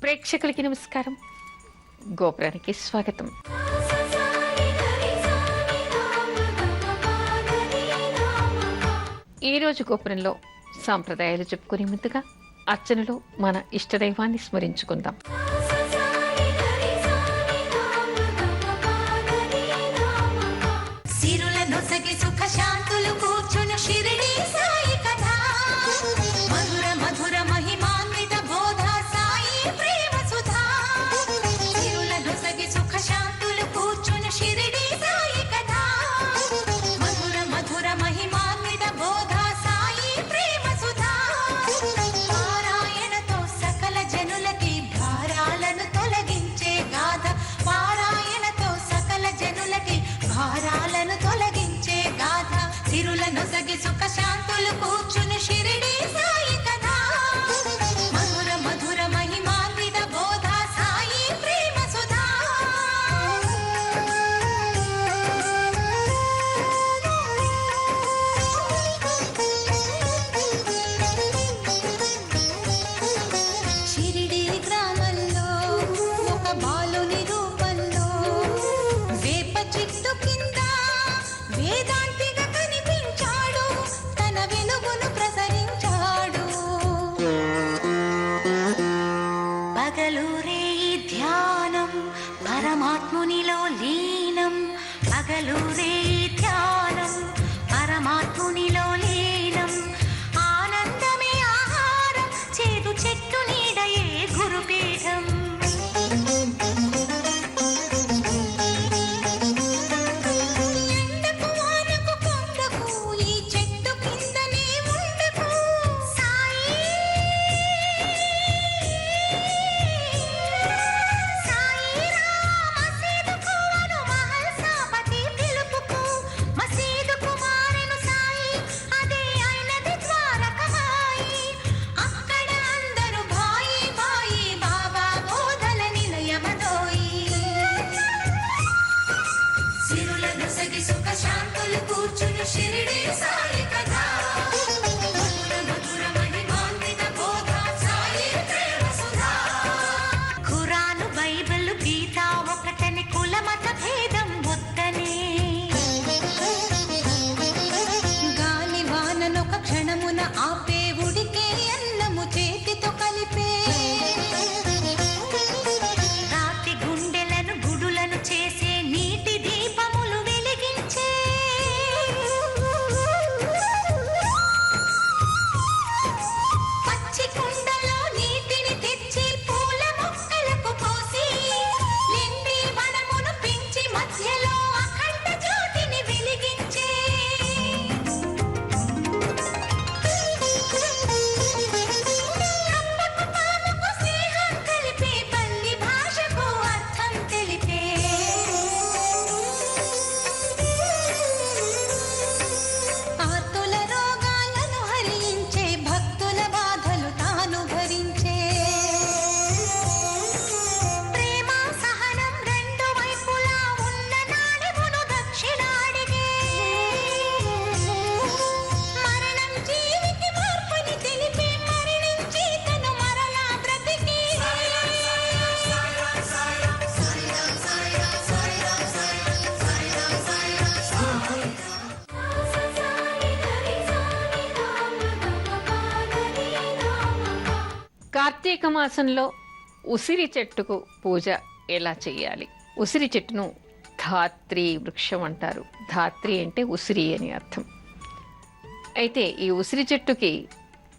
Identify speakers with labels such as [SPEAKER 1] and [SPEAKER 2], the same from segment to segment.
[SPEAKER 1] ప్రేక్షకులకి నమస్కారం. గోపురానికి స్వాగతం. ఈరోజు గోపురంలో సాంప్రదాయాలు చెప్పుకునే ముందుగా అర్చనలో మన ఇష్టదైవాన్ని స్మరించుకుందాం.
[SPEAKER 2] సుఖ శాంతులు కూర్చుని షిరిడి సాయి కథ మధుర మధుర మహిమాన్విత బోధ సాయి ప్రేమ సుధా. షిరిడి గ్రామంలో ఒక బాలుని రూపంలో వేప చెట్టు కింద వేదాంతిగా కనిపించాడు, తన వెలుగును ప్రసరించాడు. పగలూరే ధ్యానం పరమాత్మునిలో లీనం, పగలూరే ధ్యానం పరమాత్మునిలో లీనం. ఆనందమే ఆహారం, చేదు చెట్టు నీడయే గురుపీఠం. సుఖ శాంతులు కూర్చుని షిరిడి సాయి కథ మధుర మధుర మహిమాన్విత బోధ సాయి ప్రేమ సుధా. ఖురాను బైబిల్ గీత ఒకటని, కుల మత భేదం వద్దనే. గాలి వాననొక క్షణమున ఆపే, ఉడికే అన్నము చేతితో కలిపే. రాతి గుండెలను గుడులను చేసే నీటి దీపములు వెలిగించే. పచ్చి కుండలో నీటిని తెచ్చి పూల మొక్కలకు పోసి, లిండి వనమును పెంచి మధ్యలో అఖండ జ్యోతిని వెలిగించే. కప్పకు పాముకు స్నేహం కలిపే, పల్లి భాషకు అర్థం తెలిపే. ఆర్తుల రోగాలను హరించే, భక్తుల బాధలు తాను భరించే. ప్రేమ సహనం రెండు వైపులా ఉన్న నాడిమును దక్షిణాడిగే. మరణం జీవికి మార్పుని తెలిపే, మరణించి తను మరలా బ్రతికే.
[SPEAKER 1] కార్తీక మాసంలో ఉసిరి చెట్టుకు పూజ ఎలా చేయాలి? ఉసిరి చెట్టును ధాత్రి వృక్షం అంటారు. ధాత్రి అంటే ఉసిరి అని అర్థం. అయితే ఈ ఉసిరి చెట్టుకి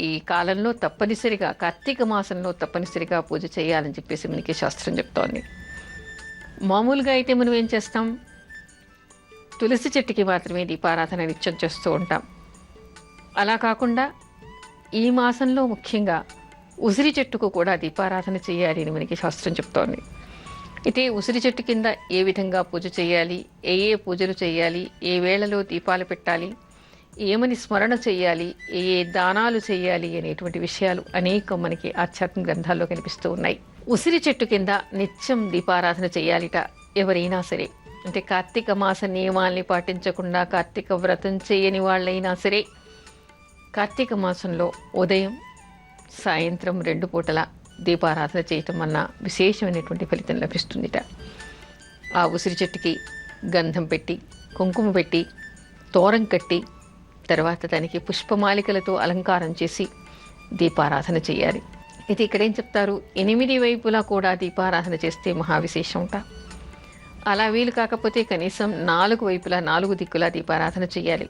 [SPEAKER 1] ఈ కాలంలో తప్పనిసరిగా, కార్తీక మాసంలో తప్పనిసరిగా పూజ చేయాలని చెప్పేసి మనకి శాస్త్రం చెప్తోంది. మామూలుగా అయితే మనం ఏం చేస్తాం, తులసి చెట్టుకి మాత్రమే దీపారాధన నిత్యం చేస్తూ ఉంటాం. అలా కాకుండా ఈ మాసంలో ముఖ్యంగా ఉసిరి చెట్టుకు కూడా దీపారాధన చేయాలి అని మనకి శాస్త్రం చెప్తోంది. అయితే ఉసిరి చెట్టు కింద ఏ విధంగా పూజ చేయాలి, ఏ ఏ పూజలు చేయాలి, ఏ వేళలో దీపాలు పెట్టాలి, ఏమని స్మరణ చేయాలి, ఏ ఏ దానాలు చేయాలి అనేటువంటి విషయాలు అనేకం మనకి ఆధ్యాత్మిక గ్రంథాల్లో కనిపిస్తూ ఉన్నాయి. ఉసిరి చెట్టు కింద నిత్యం దీపారాధన చేయాలిట ఎవరైనా సరే. అంటే కార్తీక మాస నియమాల్ని పాటించకుండా కార్తీక వ్రతం చేయని వాళ్ళైనా సరే కార్తీక మాసంలో ఉదయం సాయంత్రం 2 పూటల దీపారాధన చేయటం వలన విశేషమైనటువంటి ఫలితం లభిస్తుందిట. ఆ ఉసిరి చెట్టుకి గంధం పెట్టి, కుంకుమ పెట్టి, తోరం కట్టి, తర్వాత దానికి పుష్పమాలికలతో అలంకారం చేసి దీపారాధన చేయాలి. ఇది ఇక్కడేం చెప్తారు, 8 వైపులా కూడా దీపారాధన చేస్తే మహావిశేషంట. అలా వీలు కాకపోతే కనీసం 4 వైపులా 4 దిక్కులా దీపారాధన చేయాలి.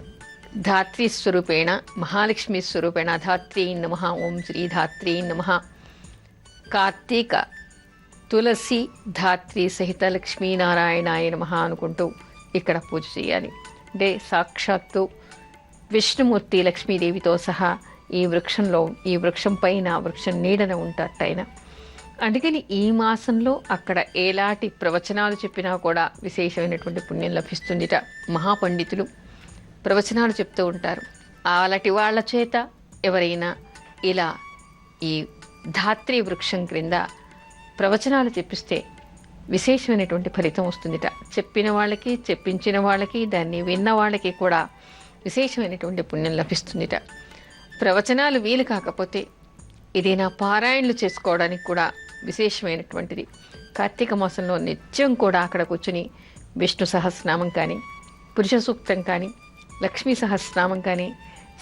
[SPEAKER 1] ధాత్రీ స్వరూపేణ, మహాలక్ష్మి స్వరూపేణ ధాత్రీ నమః, ఓం శ్రీ ధాత్రీ నమః. కార్తీక తులసి ధాత్రి సహిత లక్ష్మీనారాయణాయ నమః అనుకుంటూ ఇక్కడ పూజ చేయాలి. అంటే సాక్షాత్తు విష్ణుమూర్తి లక్ష్మీదేవితో సహా ఈ వృక్షం పైన, వృక్షం నీడన ఉంటారట ఆయన. అందుకని ఈ మాసంలో అక్కడ ఎలాంటి ప్రవచనాలు చెప్పినా కూడా విశేషమైనటువంటి పుణ్యం లభిస్తుందిట. మహాపండితులు ప్రవచనాలు చెప్తూ ఉంటారు. అలాంటి వాళ్ళ చేత ఎవరైనా ఇలా ఈ ధాత్రి వృక్షం క్రింద ప్రవచనాలు చెప్పిస్తే విశేషమైనటువంటి ఫలితం వస్తుందిట. చెప్పిన వాళ్ళకి, చెప్పించిన వాళ్ళకి, దాన్ని విన్న వాళ్ళకి కూడా విశేషమైనటువంటి పుణ్యం లభిస్తుందిట. ప్రవచనాలు వీలు కాకపోతే ఏదైనా పారాయణలు చేసుకోవడానికి కూడా విశేషమైనటువంటిది. కార్తీక మాసంలో నిత్యం కూడా అక్కడ కూర్చుని విష్ణు సహస్రనామం కానీ, పురుష సూక్తం కానీ, లక్ష్మీ సహస్రనామం కానీ,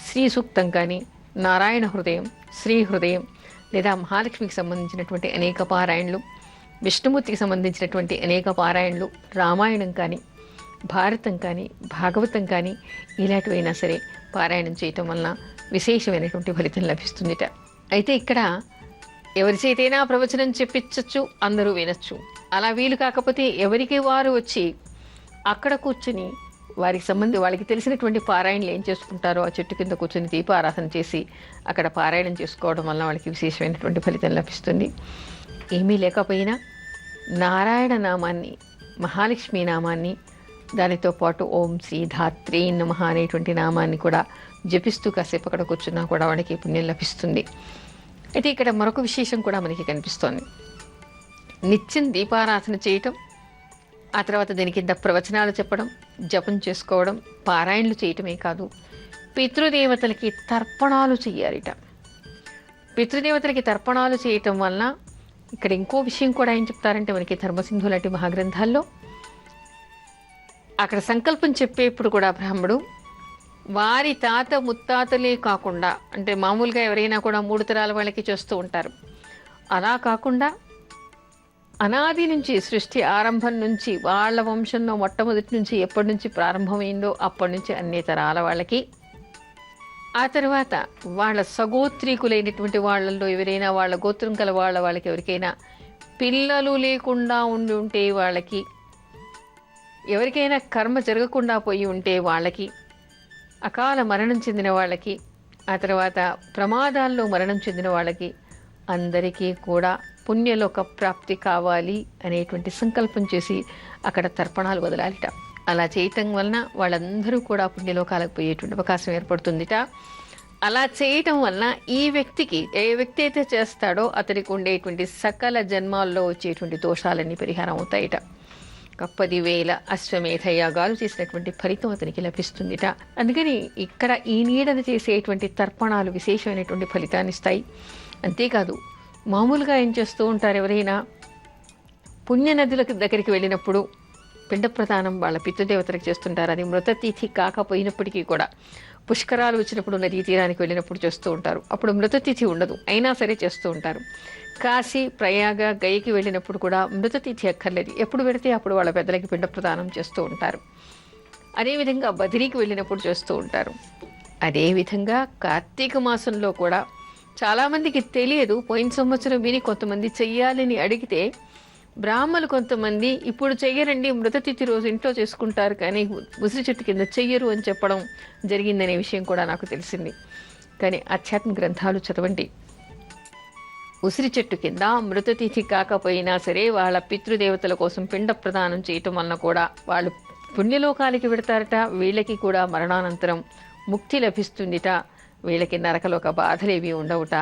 [SPEAKER 1] శ్రీ సూక్తం కానీ, నారాయణ హృదయం, శ్రీ హృదయం, లేదా మహాలక్ష్మికి సంబంధించినటువంటి అనేక పారాయణలు, విష్ణుమూర్తికి సంబంధించినటువంటి అనేక పారాయణలు, రామాయణం కానీ, భారతం కానీ, భాగవతం కానీ, ఇలాంటివైనా సరే పారాయణం చేయటం వలన విశేషమైనటువంటి ఫలితం లభిస్తుందిట. అయితే ఇక్కడ ఎవరి చేతైనా ప్రవచనం చెప్పించచ్చు, అందరూ వినొచ్చు. అలా వీలు కాకపోతే ఎవరికి వారు వచ్చి అక్కడ కూర్చుని వాళ్ళకి తెలిసినటువంటి పారాయణలు ఏం చేసుకుంటారో ఆ చెట్టు కింద కూర్చొని దీపారాధన చేసి అక్కడ పారాయణం చేసుకోవడం వల్ల వాళ్ళకి విశేషమైనటువంటి ఫలితం లభిస్తుంది. ఏమీ లేకపోయినా నారాయణ నామాన్ని, మహాలక్ష్మి నామాన్ని, దానితో పాటు ఓం శ్రీ ధాత్రీ నమః అనేటువంటి నామాన్ని కూడా జపిస్తూ కాసేపు అక్కడ కూర్చున్నా కూడా వాడికి పుణ్యం లభిస్తుంది. అయితే ఇక్కడ మరొక విశేషం కూడా మనకి కనిపిస్తోంది. నిత్యం దీపారాధన చేయటం, ఆ తర్వాత దీని కింద ప్రవచనాలు చెప్పడం, జపం చేసుకోవడం, పారాయణలు చేయటమే కాదు, పితృదేవతలకి తర్పణాలు చేయాలిట. పితృదేవతలకి తర్పణాలు చేయటం వలన ఇక్కడ ఇంకో విషయం కూడా ఏం చెప్తారంటే, మనకి ధర్మసింధు లాంటి మహాగ్రంథాల్లో అక్కడ సంకల్పం చెప్పేప్పుడు కూడా బ్రాహ్మడు వారి తాత ముత్తాతలే కాకుండా, అంటే మామూలుగా ఎవరైనా కూడా 3 తరాల వాళ్ళకి చేస్తూ ఉంటారు. అలా కాకుండా అనాది నుంచి, సృష్టి ఆరంభం నుంచి, వాళ్ళ వంశంలో మొట్టమొదటి నుంచి ఎప్పటి నుంచి ప్రారంభమైందో అప్పటి నుంచి అన్ని తరాల వాళ్ళకి, ఆ తర్వాత వాళ్ళ సగోత్రీకులైనటువంటి వాళ్ళల్లో ఎవరైనా వాళ్ళ గోత్రం కల వాళ్ళకి ఎవరికైనా పిల్లలు లేకుండా ఉండి ఉంటే వాళ్ళకి, ఎవరికైనా కర్మ జరగకుండా పోయి ఉంటే వాళ్ళకి, అకాల మరణం చెందిన వాళ్ళకి, ఆ తర్వాత ప్రమాదాల్లో మరణం చెందిన వాళ్ళకి అందరికీ కూడా పుణ్యలోక ప్రాప్తి కావాలి అనేటువంటి సంకల్పం చేసి అక్కడ తర్పణాలు వదలాలిట. అలా చేయటం వలన వాళ్ళందరూ కూడా పుణ్యలోకాలకు పోయేటువంటి అవకాశం ఏర్పడుతుందిట. అలా చేయటం వలన ఈ వ్యక్తికి, ఏ వ్యక్తి అయితే చేస్తాడో అతనికి ఉండేటువంటి సకల జన్మాల్లో వచ్చేటువంటి దోషాలన్నీ పరిహారం అవుతాయిట. 10,000 అశ్వమేధ యాగాలు చేసినటువంటి ఫలితం అతనికి లభిస్తుందిట. అందుకని ఇక్కడ ఈ నీడను చేసేటువంటి తర్పణాలు విశేషమైనటువంటి ఫలితాన్ని ఇస్తాయి. అంతేకాదు, మామూలుగా ఏం చేస్తూ ఉంటారు, ఎవరైనా పుణ్యనదుల దగ్గరికి వెళ్ళినప్పుడు పిండ ప్రదానం వాళ్ళ పితృదేవతలకు చేస్తుంటారు. అది మృతతిథి కాకపోయినప్పటికీ కూడా పుష్కరాలు వచ్చినప్పుడు నదీ తీరానికి వెళ్ళినప్పుడు చేస్తూ ఉంటారు. అప్పుడు మృతతిథి ఉండదు, అయినా సరే చేస్తూ ఉంటారు. కాశీ, ప్రయాగ, గయకి వెళ్ళినప్పుడు కూడా మృతతిథి అక్కర్లేదు, ఎప్పుడు పెడితే అప్పుడు వాళ్ళ పెద్దలకి పిండ ప్రదానం చేస్తూ ఉంటారు. అదేవిధంగా బదిరీకి వెళ్ళినప్పుడు చేస్తూ ఉంటారు. అదేవిధంగా కార్తీక మాసంలో కూడా చాలామందికి తెలియదు. పోయిన సంవత్సరం విని కొంతమంది చెయ్యాలని అడిగితే బ్రాహ్మణులు కొంతమంది ఇప్పుడు చెయ్యరండి, మృతతిథి రోజు ఇంట్లో చేసుకుంటారు కానీ ఉసిరి చెట్టు కింద చెయ్యరు అని చెప్పడం జరిగిందనే విషయం కూడా నాకు తెలిసింది. కానీ ఆధ్యాత్మిక గ్రంథాలు చదవండి. ఉసిరి చెట్టు కింద మృతతిథి కాకపోయినా సరే వాళ్ళ పితృదేవతల కోసం పిండ ప్రదానం చేయటం వలన కూడా వాళ్ళు పుణ్యలోకాలకి పెడతారట. వీళ్ళకి కూడా మరణానంతరం ముక్తి లభిస్తుందిట. వీళ్ళకి నరకలోక బాధలేవి ఉండవుట.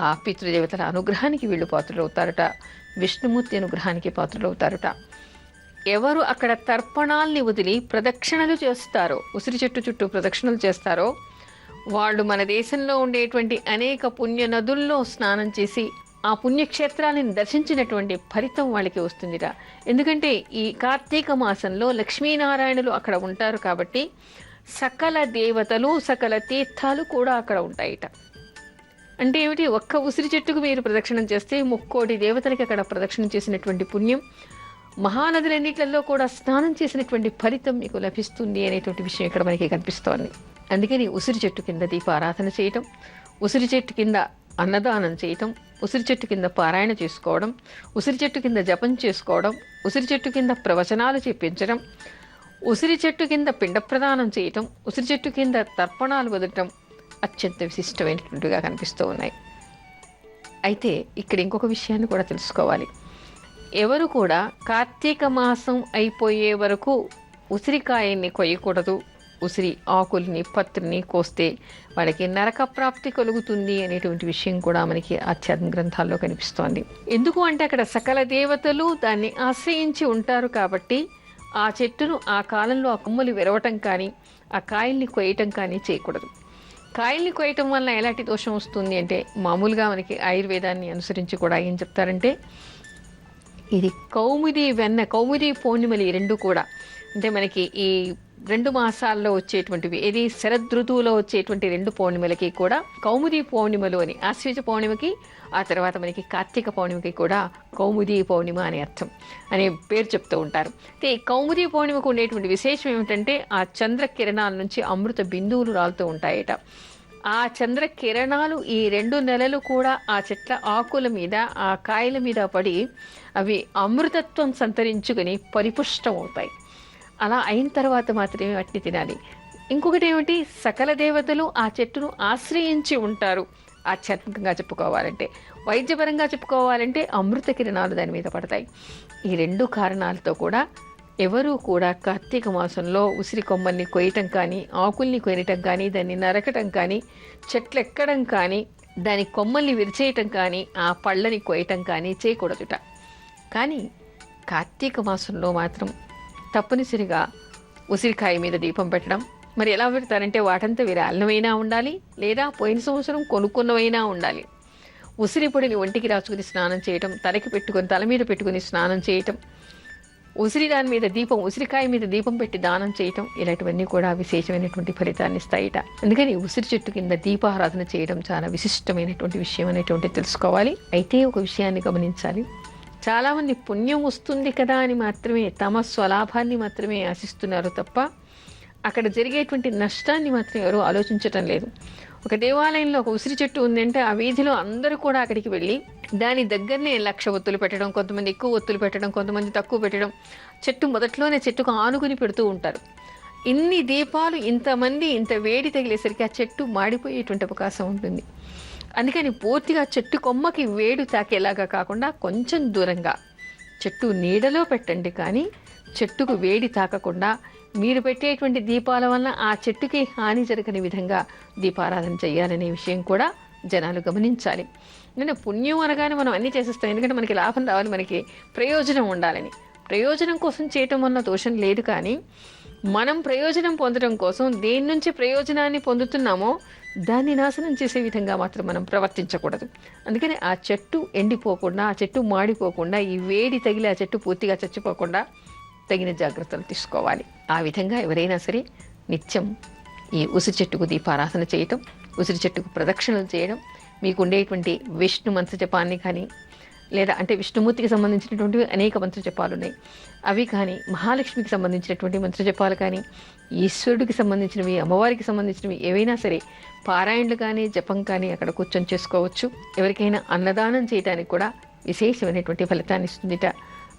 [SPEAKER 1] ఆ పితృదేవతల అనుగ్రహానికి వీళ్ళు పాత్రులవుతారట. విష్ణుమూర్తి అనుగ్రహానికి పాత్రులవుతారట. ఎవరు అక్కడ తర్పణాల్ని వదిలి ప్రదక్షిణలు చేస్తారో, ఉసిరి చెట్టు చుట్టూ ప్రదక్షిణలు చేస్తారో వాళ్ళు మన దేశంలో ఉండేటువంటి అనేక పుణ్య నదుల్లో స్నానం చేసి ఆ పుణ్యక్షేత్రాలను దర్శించినటువంటి ఫలితం వాళ్ళకి వస్తుందిట. ఎందుకంటే ఈ కార్తీక మాసంలో లక్ష్మీనారాయణులు అక్కడ ఉంటారు కాబట్టి సకల దేవతలు సకల తీర్థాలు కూడా అక్కడ ఉంటాయిట. అంటే ఏమిటి, ఒక్క ఉసిరి చెట్టుకు మీరు ప్రదక్షిణం చేస్తే 3,000,000 దేవతలకి అక్కడ ప్రదక్షిణం చేసినటువంటి పుణ్యం, మహానదులన్నిట్లలో కూడా స్నానం చేసినటువంటి ఫలితం మీకు లభిస్తుంది అనేటువంటి విషయం ఇక్కడ మనకి కనిపిస్తోంది. అందుకని ఉసిరి చెట్టు కింద దీపారాధన చేయటం, ఉసిరి చెట్టు కింద అన్నదానం చేయటం, ఉసిరి చెట్టు కింద పారాయణ చేసుకోవడం, ఉసిరి చెట్టు కింద జపం చేసుకోవడం, ఉసిరి చెట్టు కింద ప్రవచనాలు చెప్పించడం, ఉసిరి చెట్టు కింద పిండ ప్రదానం చేయటం, ఉసిరి చెట్టు కింద తర్పణాలు వదలటం అత్యంత విశిష్టమైనటువంటిగా కనిపిస్తూ ఉన్నాయి. అయితే ఇక్కడ ఇంకొక విషయాన్ని కూడా తెలుసుకోవాలి. ఎవరు కూడా కార్తీక మాసం అయిపోయే వరకు ఉసిరికాయల్ని కొయ్యకూడదు, ఉసిరి ఆకుల్ని పత్రిని కోస్తే వాళ్ళకి నరక ప్రాప్తి కలుగుతుంది అనేటువంటి విషయం కూడా మనకి ఆధ్యాత్మిక గ్రంథాల్లో కనిపిస్తోంది. ఎందుకు అంటే అక్కడ సకల దేవతలు దాన్ని ఆశ్రయించి ఉంటారు కాబట్టి ఆ చెట్టును ఆ కాలంలో ఆ కొమ్మలు విరవటం కానీ ఆ కాయల్ని కొయ్యటం కానీ చేయకూడదు. కాయల్ని కొయ్యటం వల్ల ఎలాంటి దోషం వస్తుంది అంటే, మామూలుగా మనకి ఆయుర్వేదాన్ని అనుసరించి కూడా ఏం చెప్తారంటే, ఇది కౌముది వెన్న, కౌముది పౌర్ణిమలు ఈ రెండు కూడా, అంటే మనకి ఈ 2 మాసాల్లో వచ్చేటువంటివి, ఏది శరదృతువులో వచ్చేటువంటి 2 పౌర్ణిమలకి కూడా కౌముది పౌర్ణిమలు అని, ఆశ్వేజ పౌర్ణిమకి ఆ తర్వాత మనకి కార్తీక పౌర్ణిమకి కూడా కౌముది పౌర్ణిమ అనే అర్థం అనే పేరు చెప్తూ ఉంటారు. అయితే ఈ కౌముది పౌర్ణిమకు ఉండేటువంటి విశేషం ఏమిటంటే ఆ చంద్ర కిరణాల నుంచి అమృత బిందువులు రాలుతూ ఉంటాయట. ఆ చంద్ర కిరణాలు ఈ 2 నెలలు కూడా ఆ చెట్ల ఆకుల మీద ఆ కాయల మీద పడి అవి అమృతత్వం సంతరించుకుని పరిపుష్టం అవుతాయి. అలా అయిన తర్వాత మాత్రమే వాటిని తినాలి. ఇంకొకటి ఏమిటి, సకల దేవతలు ఆ చెట్టును ఆశ్రయించి ఉంటారు. ఆధ్యాత్మికంగా చెప్పుకోవాలంటే, వైద్యపరంగా చెప్పుకోవాలంటే అమృత కిరణాలు దాని మీద పడతాయి. ఈ 2 కారణాలతో కూడా ఎవరూ కూడా కార్తీక మాసంలో ఉసిరి కొమ్మల్ని కొయ్యటం కానీ, ఆకుల్ని కొయ్యటం కానీ, దాన్ని నరకటం కానీ, చెట్లు ఎక్కడం కానీ, దాని కొమ్మల్ని విరిచేయటం కానీ, ఆ పళ్ళని కొయ్యటం కానీ చేయకూడదుట. కానీ కార్తీక మాసంలో మాత్రం తప్పనిసరిగా ఉసిరికాయ మీద దీపం పెట్టడం. మరి ఎలా పెడతారంటే, వాటంతా విరాళనమైనా ఉండాలి, లేదా పోయిన సంవత్సరం కొనుక్కున్నవైనా ఉండాలి. ఉసిరి పొడిని ఒంటికి రాసుకుని స్నానం చేయటం, తలకి పెట్టుకొని తల మీద పెట్టుకుని స్నానం చేయటం, ఉసిరి దాని మీద దీపం, ఉసిరికాయ మీద దీపం పెట్టి దానం చేయటం, ఇలాంటివన్నీ కూడా విశేషమైనటువంటి ఫలితాన్ని ఇస్తాయిట. అందుకని ఉసిరి చెట్టు కింద దీపారాధన చేయడం చాలా విశిష్టమైనటువంటి విషయం అనేటువంటి తెలుసుకోవాలి. అయితే ఒక విషయాన్ని గమనించాలి, చాలామంది పుణ్యం వస్తుంది కదా అని మాత్రమే, తమ స్వలాభాన్ని మాత్రమే ఆశిస్తున్నారు తప్ప అక్కడ జరిగేటువంటి నష్టాన్ని మాత్రం ఎవరూ ఆలోచించటం లేదు. ఒక దేవాలయంలో ఒక ఉసిరి చెట్టు ఉందంటే ఆ వీధిలో అందరూ కూడా అక్కడికి వెళ్ళి దాని దగ్గరనే 1,00,000 ఒత్తులు పెట్టడం, కొంతమంది ఎక్కువ ఒత్తులు పెట్టడం, కొంతమంది తక్కువ పెట్టడం, చెట్టు మొదట్లోనే చెట్టుకు ఆనుకుని పెడుతూ ఉంటారు. ఇన్ని దీపాలు, ఇంతమంది, ఇంత వేడి తగిలేసరికి ఆ చెట్టు మాడిపోయేటువంటి అవకాశం ఉంటుంది. అందుకని పూర్తిగా చెట్టు కొమ్మకి వేడి తాకేలాగా కాకుండా కొంచెం దూరంగా చెట్టు నీడలో పెట్టండి, కానీ చెట్టుకు వేడి తాకకుండా మీరు పెట్టేటువంటి దీపాల వల్ల ఆ చెట్టుకి హాని జరగని విధంగా దీపారాధన చేయాలనే విషయం కూడా జనాలు గమనించాలి. నేను పుణ్యం అనగానే మనం అన్నీ చేసేస్తాం, ఎందుకంటే మనకి లాభం రావాలి, మనకి ప్రయోజనం ఉండాలని. ప్రయోజనం కోసం చేయటం వల్ల దోషం లేదు, కానీ మనం ప్రయోజనం పొందడం కోసం దేని నుంచి ప్రయోజనాన్ని పొందుతున్నామో దాన్ని నాశనం చేసే విధంగా మాత్రం మనం ప్రవర్తించకూడదు. అందుకని ఆ చెట్టు ఎండిపోకుండా, ఆ చెట్టు మాడిపోకుండా, ఈ వేడి తగిలి ఆ చెట్టు పూర్తిగా చచ్చిపోకుండా తగిన జాగ్రత్తలు తీసుకోవాలి. ఆ విధంగా ఎవరైనా సరే నిత్యం ఈ ఉసిరి చెట్టుకు దీపారాధన చేయటం, ఉసిరి చెట్టుకు ప్రదక్షిణలు చేయడం, మీకు ఉండేటువంటి విష్ణు మంత్ర జపాన్ని కానీ, లేదా అంటే విష్ణుమూర్తికి సంబంధించినటువంటివి అనేక మంత్ర జపాలు ఉన్నాయి, అవి కానీ, మహాలక్ష్మికి సంబంధించినటువంటి మంత్ర జపాలు కానీ, ఈశ్వరుడికి సంబంధించినవి, అమ్మవారికి సంబంధించినవి ఏవైనా సరే పారాయణలు కానీ జపం కానీ అక్కడ కూర్చొని చేసుకోవచ్చు. ఎవరికైనా అన్నదానం చేయడానికి కూడా విశేషమైనటువంటి ఫలితాన్ని ఇస్తుందిట.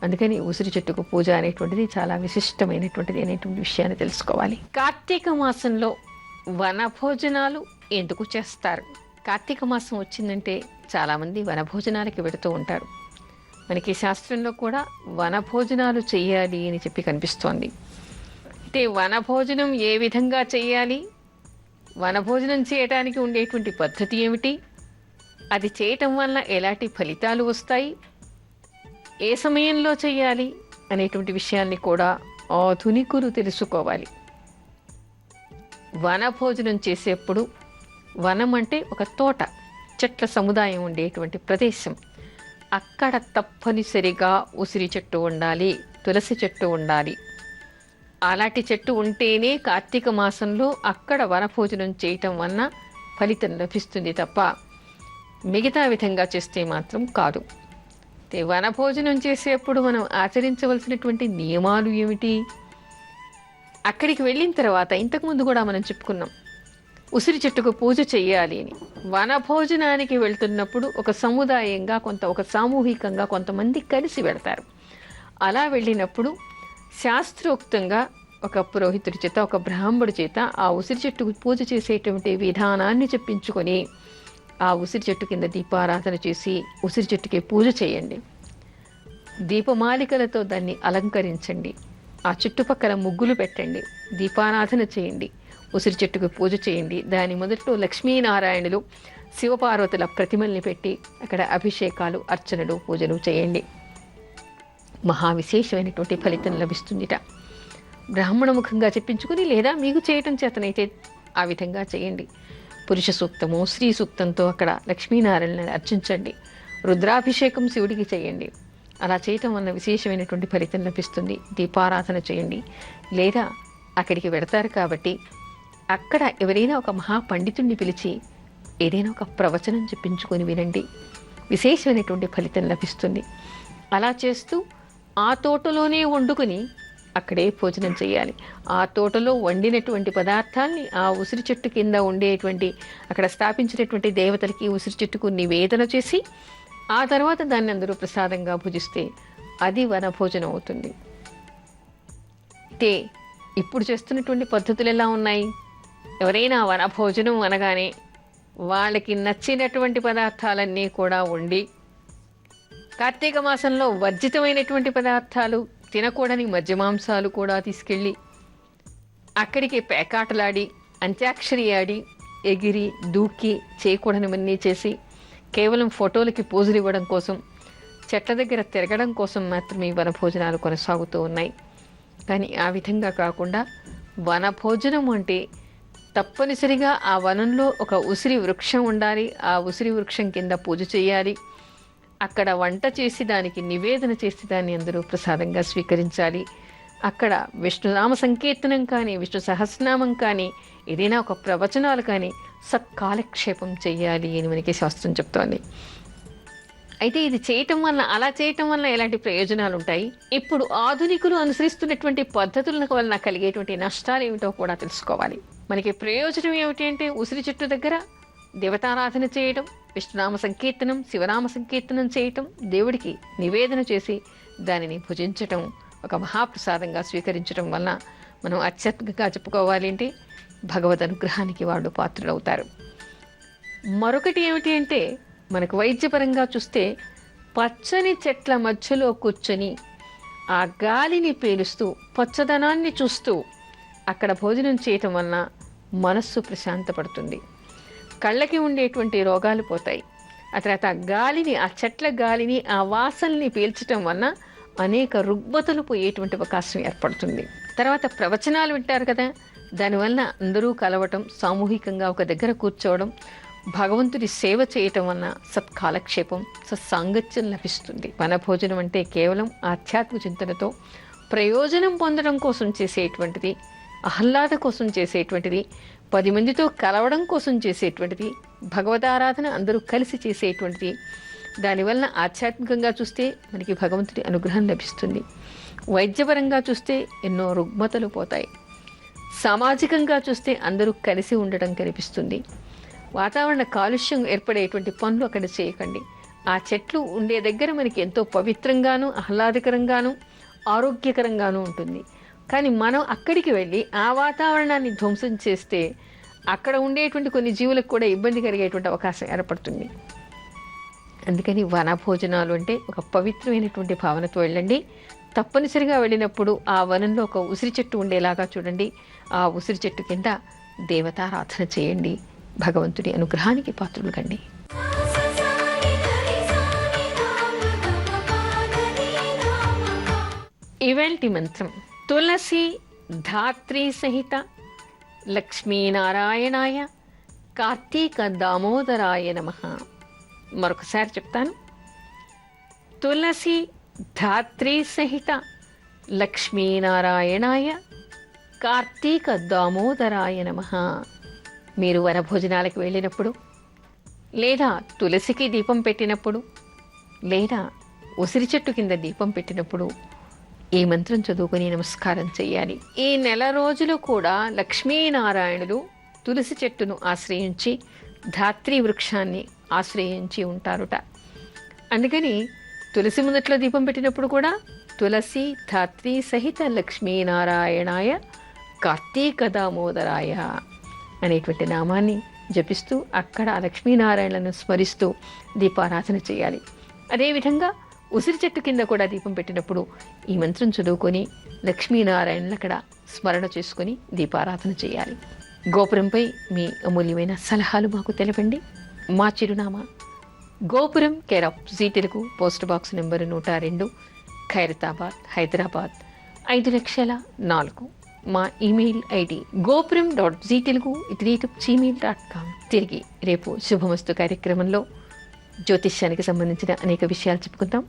[SPEAKER 1] అందుకని ఉసిరి చెట్టుకు పూజ అనేటువంటిది చాలా విశిష్టమైనటువంటిది అనేటువంటి విషయాన్ని తెలుసుకోవాలి. కార్తీక మాసంలో వనభోజనాలు ఎందుకు చేస్తారు? కార్తీక మాసం వచ్చిందంటే చాలామంది వనభోజనాలకి వెళుతూ ఉంటారు. మనకి శాస్త్రంలో కూడా వనభోజనాలు చేయాలి అని చెప్పి కనిపిస్తోంది. అంటే వనభోజనం ఏ విధంగా చేయాలి, వనభోజనం చేయటానికి ఉండేటువంటి పద్ధతి ఏమిటి, అది చేయటం వల్ల ఎలాంటి ఫలితాలు వస్తాయి, ఏ సమయంలో చేయాలి అనేటువంటి విషయాల్ని కూడా ఆధునికులు తెలుసుకోవాలి. వనభోజనం చేసేప్పుడు, వనం అంటే ఒక తోట, చెట్ల సముదాయం ఉండేటువంటి ప్రదేశం, అక్కడ తప్పనిసరిగా ఉసిరి చెట్టు ఉండాలి, తులసి చెట్టు ఉండాలి. అలాంటి చెట్టు ఉంటేనే కార్తీక మాసంలో అక్కడ వనభోజనం చేయటం వలన ఫలితం లభిస్తుంది తప్ప మిగతా విధంగా చేస్తే మాత్రం కాదు. వనభోజనం చేసేప్పుడు మనం ఆచరించవలసినటువంటి నియమాలు ఏమిటి? అక్కడికి వెళ్ళిన తర్వాత ఇంతకుముందు కూడా మనం చెప్పుకున్నాం, ఉసిరి చెట్టుకు పూజ చెయ్యాలి అని. వనభోజనానికి వెళ్తున్నప్పుడు ఒక సముదాయంగా ఒక సామూహికంగా కొంతమంది కలిసి వెళ్తారు. అలా వెళ్ళినప్పుడు శాస్త్రోక్తంగా ఒక పురోహితుడి చేత, ఒక బ్రాహ్మడి చేత ఆ ఉసిరి చెట్టుకు పూజ చేసేటువంటి విధానాన్ని చెప్పించుకొని ఆ ఉసిరి చెట్టు కింద దీపారాధన చేసి ఉసిరి చెట్టుకి పూజ చేయండి. దీపమాలికలతో దాన్ని అలంకరించండి. ఆ చుట్టుపక్కల ముగ్గులు పెట్టండి, దీపారాధన చేయండి, ఉసిరి చెట్టుకు పూజ చేయండి. దాని మొదట్లో లక్ష్మీనారాయణులు శివపార్వతుల ప్రతిమల్ని పెట్టి అక్కడ అభిషేకాలు, అర్చనలు, పూజలు చేయండి. మహావిశేషమైనటువంటి ఫలితం లభిస్తుందిట. బ్రాహ్మణ ముఖంగా చెప్పించుకుని లేదా మీకు చేయటం చేతనైతే ఆ విధంగా చేయండి. పురుష సూక్తము, స్త్రీ సూక్తంతో అక్కడ లక్ష్మీనారాయణని అర్చించండి. రుద్రాభిషేకం శివుడికి చేయండి. అలా చేయటం వల్ల విశేషమైనటువంటి ఫలితం లభిస్తుంది. దీపారాధన చేయండి. లేదా అక్కడికి వెడతారు కాబట్టి అక్కడ ఎవరైనా ఒక మహాపండితుడిని పిలిచి ఏదైనా ఒక ప్రవచనం చెప్పించుకొని వినండి. విశేషమైనటువంటి ఫలితం లభిస్తుంది. అలా చేస్తూ ఆ తోటలోనే వండుకొని అక్కడే భోజనం చేయాలి. ఆ తోటలో వండినటువంటి పదార్థాల్ని ఆ ఉసిరి చెట్టు కింద ఉండేటువంటి అక్కడ స్థాపించినటువంటి దేవతలకి ఉసిరి చెట్టుకు నివేదన చేసి ఆ తర్వాత దాన్ని అందరూ ప్రసాదంగా భుజిస్తే అది వనభోజనం అవుతుంది. అయితే ఇప్పుడు చేస్తున్నటువంటి పద్ధతులు ఎలా ఉన్నాయి? ఎవరైనా వనభోజనం అనగానే వాళ్ళకి నచ్చినటువంటి పదార్థాలన్నీ కూడా వండి, కార్తీక మాసంలో వర్జితమైనటువంటి పదార్థాలు, తినకూడని మధ్యమాంసాలు కూడా తీసుకెళ్ళి అక్కడికి పేకాటలాడి, అంత్యాక్షరి ఆడి, ఎగిరి దూకి చేయకూడనివన్నీ చేసి కేవలం ఫోటోలకి పోజులు ఇవ్వడం కోసం, చెట్ల దగ్గర తిరగడం కోసం మాత్రమే వనభోజనాలు కొనసాగుతూ ఉన్నాయి. కానీ ఆ విధంగా కాకుండా వనభోజనం అంటే తప్పనిసరిగా ఆ వనంలో ఒక ఉసిరి వృక్షం ఉండాలి. ఆ ఉసిరి వృక్షం కింద పూజ చేయాలి. అక్కడ వంట చేసి దానికి నివేదన చేసి దాన్ని అందరూ ప్రసాదంగా స్వీకరించాలి. అక్కడ విష్ణునామ సంకీర్తనం కానీ, విష్ణు సహస్రనామం కానీ, ఏదైనా ఒక ప్రవచనాలు కానీ సత్కాలక్షేపం చెయ్యాలి అని మనకి శాస్త్రం చెప్తోంది. అయితే ఇది చేయటం వల్ల, అలా చేయటం వల్ల ఎలాంటి ప్రయోజనాలు ఉంటాయి? ఇప్పుడు ఆధునికులు అనుసరిస్తున్నటువంటి పద్ధతుల వలన కలిగేటువంటి నష్టాలు ఏమిటో కూడా తెలుసుకోవాలి. మనకి ప్రయోజనం ఏమిటి అంటే ఉసిరి చెట్టు దగ్గర దేవతారాధన చేయటం, విష్ణునామ సంకీర్తనం, శివనామ సంకీర్తనం చేయటం, దేవుడికి నివేదన చేసి దానిని భుజించటం, ఒక మహాప్రసాదంగా స్వీకరించడం వల్ల మనం అత్యధికంగా చెప్పుకోవాలి అంటే భగవద్ అనుగ్రహానికి వాళ్ళు పాత్రులవుతారు. మరొకటి ఏమిటి అంటే మనకు వైద్యపరంగా చూస్తే పచ్చని చెట్ల మధ్యలో కూర్చొని ఆ గాలిని పీలుస్తూ పచ్చదనాన్ని చూస్తూ అక్కడ భోజనం చేయటం వలన మనస్సు ప్రశాంతపడుతుంది. కళ్ళకి ఉండేటువంటి రోగాలు పోతాయి. ఆ తర్వాత గాలిని, ఆ చెట్ల గాలిని, ఆ వాసనని పీల్చటం వలన అనేక రుగ్మతలు పోయేటువంటి అవకాశం ఏర్పడుతుంది. తర్వాత ప్రవచనాలు వింటారు కదా, దానివల్ల అందరూ కలవటం, సామూహికంగా ఒక దగ్గర కూర్చోవడం, భగవంతుడి సేవ చేయటం వలన సత్కాలక్షేపం, సత్సాంగత్యం లభిస్తుంది. వనభోజనం అంటే కేవలం ఆధ్యాత్మిక చింతనతో ప్రయోజనం పొందడం కోసం చేసేటువంటిది, ఆహ్లాద కోసం చేసేటువంటిది, 10 మందితో కలవడం కోసం చేసేటువంటిది, భగవదారాధన అందరూ కలిసి చేసేటువంటిది. దానివల్ల ఆధ్యాత్మికంగా చూస్తే మనకి భగవంతుడి అనుగ్రహం లభిస్తుంది. వైద్యపరంగా చూస్తే ఎన్నో రుగ్మతలు పోతాయి. సామాజికంగా చూస్తే అందరూ కలిసి ఉండటం కనిపిస్తుంది. వాతావరణ కాలుష్యం ఏర్పడేటువంటి పనులు అక్కడ చేయకండి. ఆ చెట్లు ఉండే దగ్గర మనకి ఎంతో పవిత్రంగాను, ఆహ్లాదకరంగాను, ఆరోగ్యకరంగాను ఉంటుంది. కానీ మనం అక్కడికి వెళ్ళి ఆ వాతావరణాన్ని ధ్వంసం చేస్తే అక్కడ ఉండేటువంటి కొన్ని జీవులకు కూడా ఇబ్బంది కలిగేటువంటి అవకాశం ఏర్పడుతుంది. అందుకని వనభోజనాలు అంటే ఒక పవిత్రమైనటువంటి భావనతో వెళ్ళండి. తప్పనిసరిగా వెళ్ళినప్పుడు ఆ వనంలో ఒక ఉసిరి చెట్టు ఉండేలాగా చూడండి. ఆ ఉసిరి చెట్టు కింద దేవతారాధన చేయండి. భగవంతుడి అనుగ్రహానికి పాత్రులు కండి. ఇవాల్టి మంత్రం తులసి ధాత్రీ సహిత లక్ష్మీనారాయణాయ కార్తీక దామోదరాయ నమః. మరొకసారి చెప్తాను. తులసి ధాత్రీ సహిత లక్ష్మీనారాయణాయ కార్తీక దామోదరాయ నమః. మీరు వనభోజనాలకు వెళ్ళినప్పుడు, లేదా తులసికి దీపం పెట్టినప్పుడు, లేదా ఉసిరి చెట్టు కింద దీపం పెట్టినప్పుడు ఈ మంత్రం చదువుకొని నమస్కారం చేయాలి. ఈ నెల రోజులు కూడా లక్ష్మీనారాయణులు తులసి చెట్టును ఆశ్రయించి ధాత్రీ వృక్షాన్ని ఆశ్రయించి ఉంటారుట. అందుకని తులసి ముందట్లో దీపం పెట్టినప్పుడు కూడా తులసి ధాత్రీ సహిత లక్ష్మీనారాయణాయ కార్తీక దామోదరాయ అనేటువంటి నామాన్ని జపిస్తూ అక్కడ లక్ష్మీనారాయణలను స్మరిస్తూ దీపారాధన చేయాలి. అదేవిధంగా ఉసిరి చెట్టు కింద కూడా దీపం పెట్టినప్పుడు ఈ మంత్రం చదువుకొని లక్ష్మీనారాయణలు అక్కడ స్మరణ చేసుకొని దీపారాధన చేయాలి. గోపురంపై మీ అమూల్యమైన సలహాలు మాకు తెలపండి. మా చిరునామా Gopuram, care of Zee Telugu, post box number 102, Khairatabad, Hyderabad 5,04,000. మా ఇమెయిల్ ఐడి gopuram.ztelugu@gmail.com. తిరిగి రేపు శుభమస్తు కార్యక్రమంలో జ్యోతిష్యానికి సంబంధించిన అనేక విషయాలు చెప్పుకుందాం.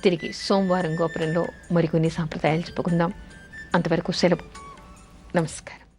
[SPEAKER 1] తిరిగి సోమవారం గోపురంలో మరికొన్ని సాంప్రదాయాలు చెప్పుకుందాం. అంతవరకు సెలవు. నమస్కారం.